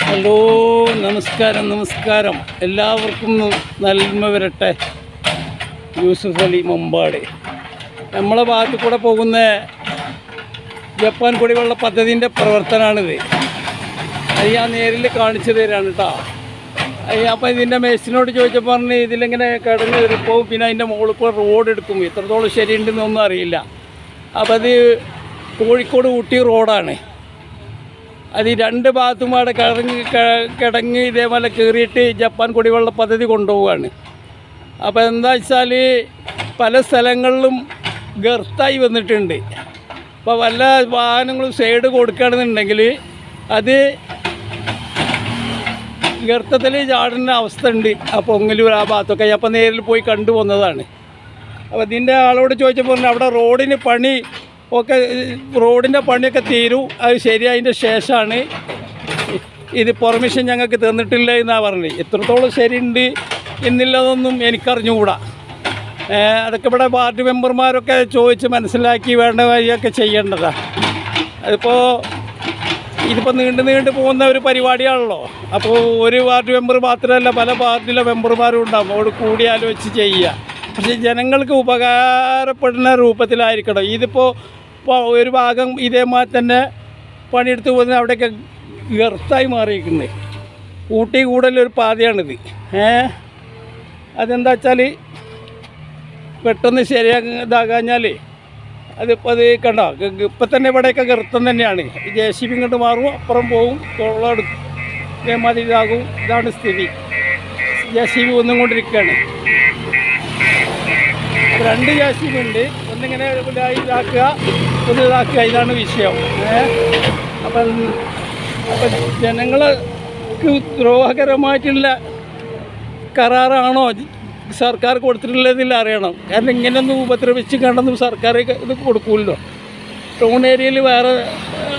Hello, നമസ്കാരം. എല്ലാവർക്കും നന്മ വരട്ടെ. യൂസുഫ് അലി മമ്പാട്. നമ്മളെ ഭാഗത്ത് കൂടെ പോകുന്ന ജപ്പാൻ കുടിവെള്ള പദ്ധതിൻ്റെ പ്രവർത്തനമാണിത്. അത് ഞാൻ നേരിൽ കാണിച്ചു തരാണ് കേട്ടോ. അപ്പോൾ ഇതിൻ്റെ മേസ്റ്റിനോട് ചോദിച്ചപ്പോൾ പറഞ്ഞ് ഇതിലിങ്ങനെ കിടന്ന് കയറിപ്പോവും, പിന്നെ അതിൻ്റെ മുകളിൽ കൂടെ റോഡ് എടുക്കും. എത്രത്തോളം ശരിയുണ്ടെന്നൊന്നും അറിയില്ല. അപ്പോൾ അത് കോഴിക്കോട് ഊട്ടി റോഡാണ്. അത് ഈ രണ്ട് ഭാഗത്തുമാടെ കിടങ്ങി ഇതേപോലെ കയറിയിട്ട് ജപ്പാൻ കുടിവെള്ള പദ്ധതി കൊണ്ടുപോവുകയാണ്. അപ്പോൾ എന്താ വെച്ചാൽ പല സ്ഥലങ്ങളിലും ഗർത്തായി വന്നിട്ടുണ്ട്. അപ്പോൾ വല്ല വാഹനങ്ങളും സൈഡ് കൊടുക്കുകയാണെന്നുണ്ടെങ്കിൽ അത് ഗർത്തത്തിൽ ചാടുന്ന അവസ്ഥ ഉണ്ട്. ആ പൊങ്ങലൂർ ആ ഭാഗത്തൊക്കെ അപ്പോൾ നേരിൽ പോയി കണ്ടു വന്നതാണ്. അപ്പോൾ ഇതിൻ്റെ ആളോട് ചോദിച്ചപ്പോൾ അവിടെ റോഡിന് പണി ഒക്കെ, റോഡിൻ്റെ പണിയൊക്കെ തീരും, അത് ശരിയായതിൻ്റെ ശേഷമാണ് ഇത് പെർമിഷൻ ഞങ്ങൾക്ക് തന്നിട്ടില്ല എന്നാണ് പറഞ്ഞത്. എത്രത്തോളം ശരിയുണ്ട് എന്നുള്ളതൊന്നും എനിക്കറിഞ്ഞുകൂടാ. അതൊക്കെ ഇവിടെ വാർഡ് മെമ്പർമാരൊക്കെ ചോദിച്ച് മനസ്സിലാക്കി വേണ്ട വഴിയൊക്കെ ചെയ്യേണ്ടതാണ്. ഇതിപ്പോൾ നീണ്ടു പോകുന്ന ഒരു പരിപാടിയാണല്ലോ. അപ്പോൾ ഒരു വാർഡ് മെമ്പർ മാത്രമല്ല, പല പാർട്ടിയിലെ മെമ്പർമാരും ഉണ്ടാകും. അവിടെ കൂടി ആലോചിച്ച് ചെയ്യുക. പക്ഷേ ജനങ്ങൾക്ക് ഉപകാരപ്പെടുന്ന രൂപത്തിലായിരിക്കണം. ഇതിപ്പോൾ ഒരു ഭാഗം ഇതേമാതിരി തന്നെ പണിയെടുത്ത് പോകുന്ന അവിടെയൊക്കെ ഗർത്തായി മാറിയിരിക്കുന്നത്. ഊട്ടി കൂടുതലൊരു പാതയാണിത്. അതെന്താ വെച്ചാൽ പെട്ടെന്ന് ഇതാകാഞ്ഞാൽ അതിപ്പോൾ അത് കണ്ടോ, ഇപ്പം തന്നെ ഇവിടെയൊക്കെ ഗർത്തം തന്നെയാണ്. JCB ഇങ്ങോട്ട് മാറും, അപ്പുറം പോവും, തൊള്ളം എടുക്കും, ഇതേമാതിരി ഇതാകും. ഇതാണ് സ്ഥിതി. JCB ഒന്നും കൊണ്ടിരിക്കുകയാണ്. രണ്ട് JCB ഉണ്ട്. ഒന്നിങ്ങനെ ഇതാക്കുക, ഒന്ന് ഇതാക്കുക. ഇതാണ് വിഷയം. അപ്പം ജനങ്ങൾക്ക് ദ്രോഹകരമായിട്ടുള്ള കരാറാണോ സർക്കാർ കൊടുത്തിട്ടുള്ളതിൽ അറിയണം. കാരണം ഇങ്ങനെയൊന്നും ഉപദ്രവിച്ച് കണ്ടെന്നും സർക്കാർ ഇത് കൊടുക്കുമല്ലോ. ടൗൺ ഏരിയയിൽ വേറെ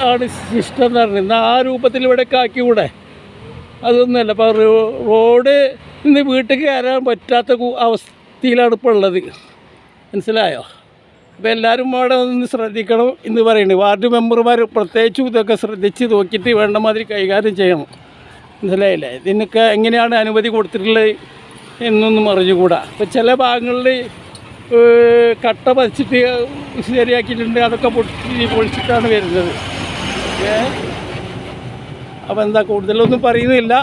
ആണ് സിസ്റ്റം എന്ന് പറഞ്ഞത്. എന്നാൽ ആ രൂപത്തിൽ ഇവിടെയൊക്കെ ആക്കിക്കൂടെ? അതൊന്നുമല്ല. അപ്പോൾ റോഡ് ഇന്ന് വീട്ടിൽ കയറാൻ പറ്റാത്ത അവസ്ഥയിലാണ് ഇപ്പോൾ ഉള്ളത്. മനസ്സിലായോ? അപ്പോൾ എല്ലാവരും അവിടെ ഒന്ന് ശ്രദ്ധിക്കണം എന്ന് പറയുന്നത്. വാർഡ് മെമ്പർമാർ പ്രത്യേകിച്ചും ഇതൊക്കെ ശ്രദ്ധിച്ച് നോക്കിയിട്ട് വേണ്ട മാതിരി കൈകാര്യം ചെയ്യണം. മനസ്സിലായില്ലേ? ഇതിനൊക്കെ എങ്ങനെയാണ് അനുമതി കൊടുത്തിട്ടുള്ളത് എന്നൊന്നും അറിഞ്ഞുകൂടാ. ഇപ്പോൾ ചില ഭാഗങ്ങളിൽ കട്ട പതിച്ചിട്ട് ശരിയാക്കിയിട്ടുണ്ട്. അതൊക്കെ പൊളിച്ചിട്ടാണ് വരുന്നത്. അപ്പോൾ എന്താ, കൂടുതലൊന്നും പറയുന്നില്ല,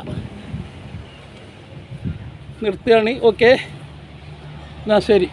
നിർത്തുകയാണ്. ഓക്കെ, എന്നാൽ ശരി.